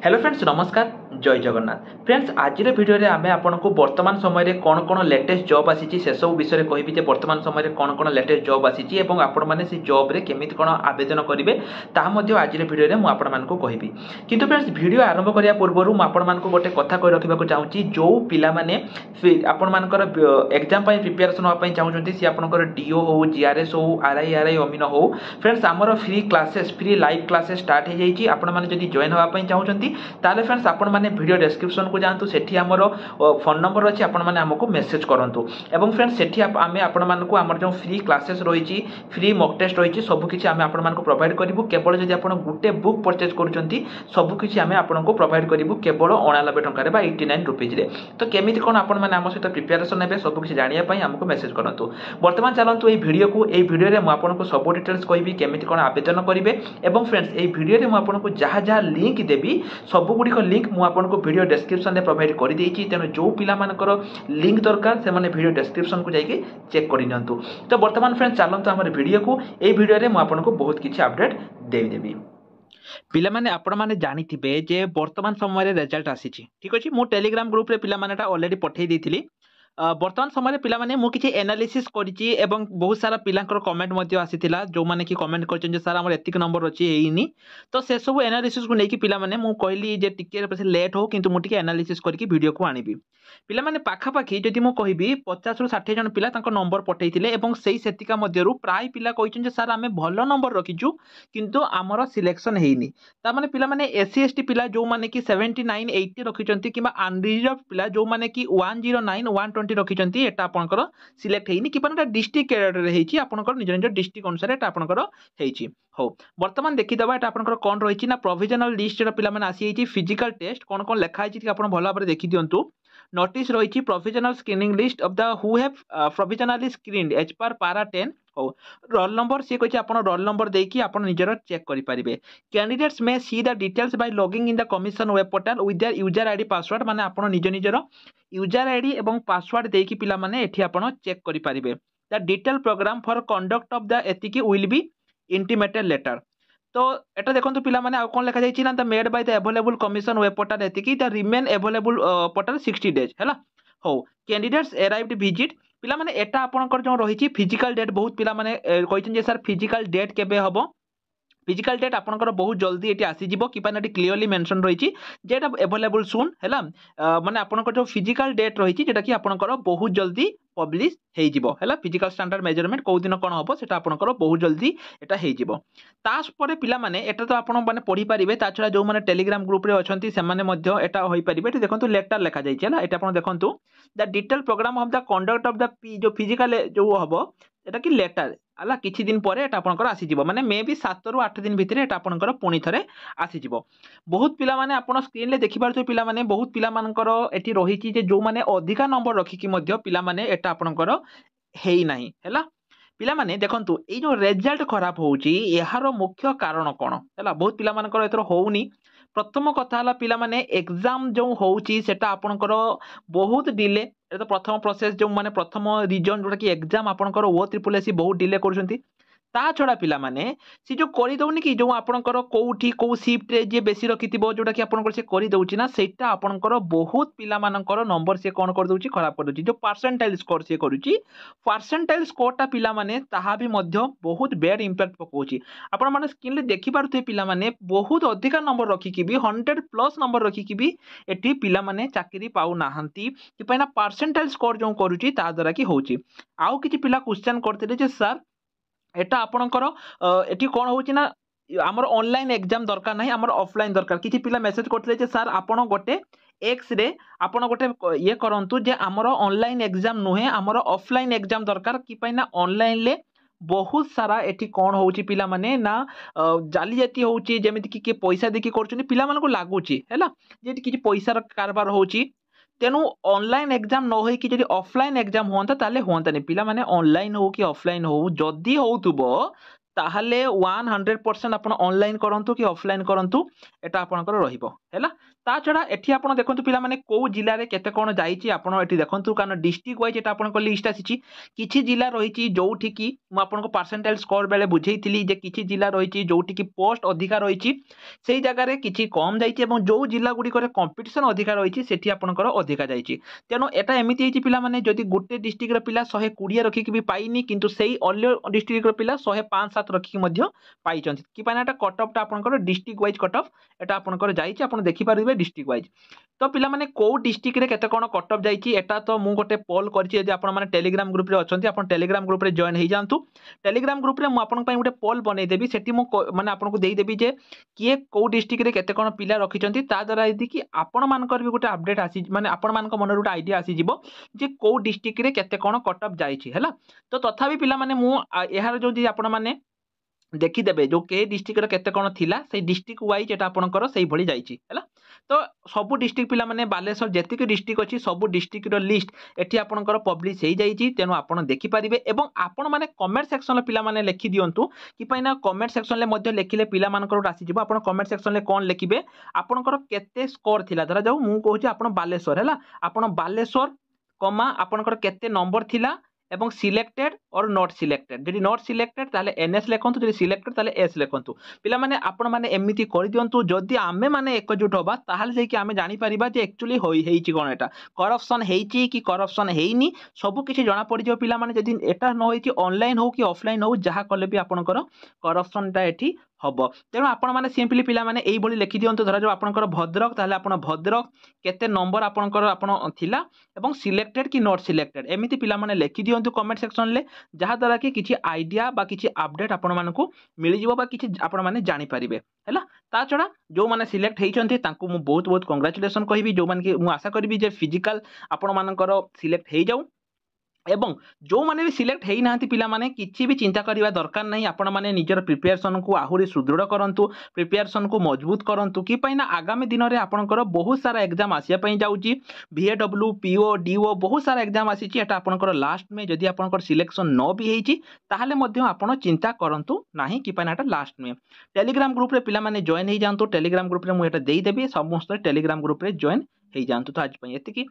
Hello friends नमस्कार जय Jagannath friends आज भिडियो आम आपको वर्तमान समय कौन कौन लेटेस्ट जॉब आसी से सब विषय कहबी वर्तमान समय कौन कौन लेटेस्ट जॉब आसी आपण मैंने से जॉब रे केमिति कौन आवेदन करेंगे ताज भिडियो मुझे कहबी किंतु फ्रेंड्स भिडियो आरंभ करने पूर्व मुझे गोटे कथा कही रखा चाहूँगी जो पाने आपर एग्जाम प्रिपेरेसन हाँपाई चाहूँगी सी आपंकर डीओ हो जीआरएस हो आरआई अमीन हो फ्रेंड्स आमर free classes free live classes start हो जाइए आपने जॉइन हाँपाई चाहूँगी ताले फ्रेंड्स आपण मैंने वीडियो डिस्क्रिप्शन को जातु सेठी आमर फोन नंबर अच्छी आपण मैंने आमको मेसेज करूँ एवं फ्रेंड्स सेठी आम आपण मानक आमर जो फ्री क्लासेस रही फ्री मॉक टेस्ट रही सबकि आम आपण प्रोवाइड करूँ केवल जब आप गोटे बुक परचेज कर सबकि आम आपको प्रोवाइड करूँ केवल 89 टकर 89 रुपीज तो केमी कौन आपण मैंने आम सहित प्रिपेरेसन हे सबकि जानापी आमको मेसेज करूँ बर्तमान चलतु ये भिडियो को ये भिडियो में आपको सब डिटेल्स कहि केमी कौन आवेदन करेंगे एवं फ्रेंड्स ये भिडियो में मुझे जहाँ जहाँ लिंक देवी सबुगुड़िक लिंक मुझे भिडियो डिस्क्रिप्शन में प्रोवाइड कर देती तेणु जो पिलामानकर लिंक दरकार से भिडियो डिस्क्रिप्शन को जाइए चेक कर नियंतु तो बर्तमान फ्रेंड्स चलतु आम भिडियो को ये भिडियो में आपको बहुत किसी अपडेट देदेवी पिला माने आपण माने जानिथिबे जे वर्तमान समय रिजल्ट आसी ठीक अच्छे मु टेलीग्राम ग्रुप रे पिला मानेटा ऑलरेडी पठेई देथिली वर्तमान समय पिला माने मु किछि एनालिसिस करिछि एवं बहुत सारा पिलांकर कमेंट मध्ये आसीथिला जो माने कि कमेंट करछन जे सर हमर एतिक नंबर अछि हेइनी तो से सब एनालिसिस को नेकी पिला माने मु कहली जे टिके लेट हो किंतु मु टिके एनालिसिस करके वीडियो को आनिबी पिला माने पाखा पाखी जदि मु कहबी 50 रु 60 जन पिला तांको नंबर पठेइथिले एवं सेही सेतिका मध्यरु प्राय पिला कहिछन जे सर हमें भलो नंबर रखिछु किंतु हमर सिलेक्शन हेइनी ता माने पिला माने एससी एसटी पिला जो माने कि 79 80 रखिचंती किबा अनरिजर्व पिला जो माने कि 109 120 रखिचंती एटा आपनकर सिलेक्ट हेइनी कि पनटा डिस्ट्रिक्ट कैडर रे हेइची आपनकर निज निज डिस्ट्रिक्ट अनुसार एटा आपनकर हेइची हो वर्तमान देखि दबा एटा आपनकर कोन रहिची ना प्रोविजनल लिस्ट रे पिला माने आसी हेइची फिजिकल टेस्ट कोन कोन लेखा हेइची कि आपन भलो भाबरे देखि दियंतु नोटिस रही provisional screening list of the who have provisionally screened as per para 10 हो रोल नंबर सी कहि आपण रोल नंबर देकी आपण निजर चेक करि परिबे candidates may see the details by logging in the commission web portal with their user ID password माने आपण निज निजर यूजर आईडी एवं पासवर्ड देकी पिला माने एठी आपण चेक करि परिबे the detail program for conduct of the एथिकी विल बी इंटीमेटेड लेटर तो एटा देखंतु पिला माने आ कोन लेखा जाईची ना the made by the available commission web portal एतिकी the remain available portal 60 days हैला हो कैंडिडेट्स अराइव्ड विजिट पिला माने एटा आपनकर जो रहिची फिजिकल डेट बहुत पिला माने कहिछन जे सर फिजिकल डेट केबे हबो फिजिकल डेट आपनकर बहुत जल्दी एटी आसी जिवो कि पाने क्लियरली मेंशन रही जेटा अवेलेबल सुन हैला माने आपनकर जो फिजिकल डेट रही जेटा कि आपनकर बहुत जल्दी पब्लिश हेइ जिवो हैला फिजिकल स्टैंडर्ड मेजरमेंट को दिन कोन हबो सेटा आपनकर बहुत जल्दी एटा हेइ जिवो तास परे पिला माने एटा तो आपण माने पढी परिबे ता छडा जो माने टेलीग्राम ग्रुप रे अछंती से माने मध्य एटा होई परिबे एटी देखंतु लेटर लेखा जाई छला एटा आपण देखंतु the detail program of the conduct of the जो फिजिकल जो हबो एटा कि लेटर आला किछि दिन परे एटा आपनकर आसी जिवो माने मे बी 7 रु 8 दिन भितरे एटा आपनकर पुणी थरे आसी जिवो बहुत पिला माने आपण स्क्रीन ले देखि पारथो पिला माने बहुत पिला मानकर एठी रहिछि जे जो माने अधिका नंबर रखि कि मध्य पिला माने एटा आपनकर हेइ नाही हैला पिला माने देखंतु ए जो रिजल्ट खराब होउची एहारो मुख्य कारण कोन हैला बहुत पिला मानकर एतर होउनी प्रथम कथा हला पिला माने एग्जाम जो होउची सेटा आपनकर बहुत डिले तो प्रथम प्रोसेस जो माने प्रथम रीजन जोटा कि एग्जाम आपनकर ओ ट्रिपल एससी बहुत डिले करूछंती ता छड़ा पिला माने सी जो करि दउनी कि जो आपनकर कोउठी को शिफ्ट रे जे बेसी रखितिबो जोटा कि आपनकर से करि दउची ना सेटा आपनकर बहुत पिला मानकर नंबर से कोन कर दउची खराब कर दउची जो परसेंटाइल स्कोर से करूची परसेंटाइल स्कोरटा पिला माने ताहा भी मध्य बहुत बैड इंपैक्ट पकोची आपण माने स्क्रीन ले देखि पारुथे पिला माने बहुत अधिका नंबर रखि कि भी 100 प्लस नंबर रखि कि भी एठी पिला माने चाकरी पाउ नाहंती कि पैना परसेंटाइल स्कोर जो करूची ता द्वारा कि होची आउ किछि पिला क्वेश्चन करथिले जे सर एटा आपनकर एठी कोन होची ना हमर ऑनलाइन एग्जाम दरकार नाही हमर ऑफलाइन दरकार किछि पिला मेसेज करथिले जे सर आपण गोटे एक्स रे आपण गोटे ये करंतु जे हमर ऑनलाइन एग्जाम नुहे हमर ऑफलाइन एग्जाम दरकार कि पैना ऑनलाइन ले बहुत सारा एठी कोन होची पिला माने ना जाली जाती होची जेमिति कि पैसा देकी करछनी पिला मानको लागुची हैला जेति कि पैसा र कारबार होची तेनु ऑनलाइन एग्जाम न होई कि जदि ऑफलाइन एग्जाम होंता ताले होंता नहीं पिला माने ऑनलाइन हो कि ऑफलाइन हो जदि होउतबो ताहले 100% आपण ऑनलाइन करंतु कि ऑफलाइन करंतु एटा आपनकर रहिबो हैला। ता छडा एठी आपण देखंतु पिला माने को जिल्ला रे केते कोन जाईची आपण एठी देखंतु कारण डिस्ट्रिक्ट वाइज एटा आपनकर लिस्ट आसीची। किछि जिल्ला रहिची जोउठी कि म आपनको परसेंटाइल स्कोर बेले बुझेइथिली जे किछि जिल्ला रहिची जोउठी कि पोस्ट अधिका रहिची सेही जगह रे किछि कम जाईची एवं जो जिल्ला गुडी करे कंपटीशन अधिका रहिची सेठी आपनकर अधिका जाईची। तेनो एटा एमिति हेची पिला माने जदि गोटे डिस्ट्रिक्ट रे पिला 120 रखि कि भी पाइनी किंतु सेही अन्य डिस्ट्रिक्ट रे पिला 105-7 रखि कि मध्य पाइचंती कि पाना एटा कट ऑफ टा आपनकर डिस्ट्रिक्ट वाइज कट ऑफ एटा आपनकर जाईची आपण देखि पारिबे डिस्ट्रिक्ट वाइज। तो पिला माने को डिस्ट्रिक्ट रे केते कोन कट ऑफ जाईची एटा तो मु गोटे पोल करछि यदि आपण माने टेलीग्राम ग्रुप रे अछंती आपण टेलीग्राम ग्रुप रे जॉइन हे जांतु। टेलीग्राम ग्रुप रे मु आपण पई गोटे पोल बनै देबी सेठी मु माने आपनको देई देबी जे किए को डिस्ट्रिक्ट रे केते कोन पिला रखिचंती ता द्वारा यदि कि आपण मानकर भी गोटे अपडेट आसी माने आपण मानक मन गोटे आईडिया आसी जिवो जे को डिस्ट्रिक्ट रे केते कोन कट ऑफ जाईची हैला। तो तथापि पिला माने मु एहार जो जे आपण माने देखिदेबे जो के डिस्ट्रिक्ट केते कोन थिला से डिस्ट्रिक्ट वाइज एटा आपनकर सेही भली जाईची हैला। तो सब डिस्ट्रिक्ट पिला माने बालेश्वर जेतिक डिस्ट्रिक्ट अछि सब डिस्ट्रिक्ट रो लिस्ट एठी आपनकर पब्लिश हेई जाईची तेनु आपण देखि पारिबे एवं आपण माने कमेंट सेक्शन ले पिला माने लिखि दियंतु कि पैना कमेंट सेक्शन ले मध्ये लिखिले पिला मानकर आसी जिवो। आपण कमेंट सेक्शन ले कोन लिखिबे आपनकर केते स्कोर थिला धरा जाऊ मु कहूची आपण बालेश्वर हैला आपण बालेश्वर कमा आपनकर केते नंबर थिला एवं सिलेक्टेड और नॉट सिलेक्टेड जदि नॉट सिलेक्टेड ताले एनएस लेखंतु जदि सिलेक्टेड ताले एस लेखंतु। पिला माने आपण माने एमिति करि दियंतु जदि आमे माने एकजुट होबा ताहाले जे कि आमे जानि परिबा जे एक्चुअली हेइची कोन एटा करप्शन हेइची कि करप्शन हेइनी सब किछि जणा पड़ि जो। पिला माने जदि एटा न होइची ऑनलाइन हो कि ऑफलाइन हो जहा कले भी आपनकर करप्शन ता एठी हबो। तेणु आपण माने सिंपली पिला माने एई बोली लिखि दियंतु धरा जो आपनकर भद्रक ताहाले आपण भद्रक केते नंबर आपनकर आपण थिला एवं सिलेक्टेड कि नॉट सिलेक्टेड एमिति पिला माने लिखि दियंतु कमेंट सेक्शन ले जहा द्वारा कि किछि आइडिया बा किछि अपडेट आपण मानकु मिलि जिवो बा किछि आपण माने जानि परिबे हैला। ता छडा जो माने सिलेक्ट हेइचंती तांकु मु बहुत बहुत कांग्रेचुलेशन कहिबी जो माने कि मु आशा करबी जे फिजिकल आपण मानकर सिलेक्ट हेइ जाऊ एवं जो माने भी सिलेक्ट हेई नांती पिला माने किछि भी चिंता करिवा दरकार नहीं। आपण माने निजर प्रिपरेशन को आहुरी सुदृढ़ करंतु प्रिपरेशन को मजबूत करंतु कि पैना आगामी दिन रे आपनकर बहुत सारा एग्जाम आसिया पई जाउची VAW PO DO बहुत सारा एग्जाम आसीची एटा आपनकर लास्ट में जदि आपनकर सिलेक्शन न भी हेइची ताहाले मध्य आपण चिंता करंतु नाही कि पैना एटा लास्ट में। टेलीग्राम ग्रुप रे पिला माने जॉइन हेइ जांतु टेलीग्राम ग्रुप रे मु एटा देई देबी समस्त टेलीग्राम ग्रुप रे जॉइन हेइ जांतु। तो आज पई एतिकी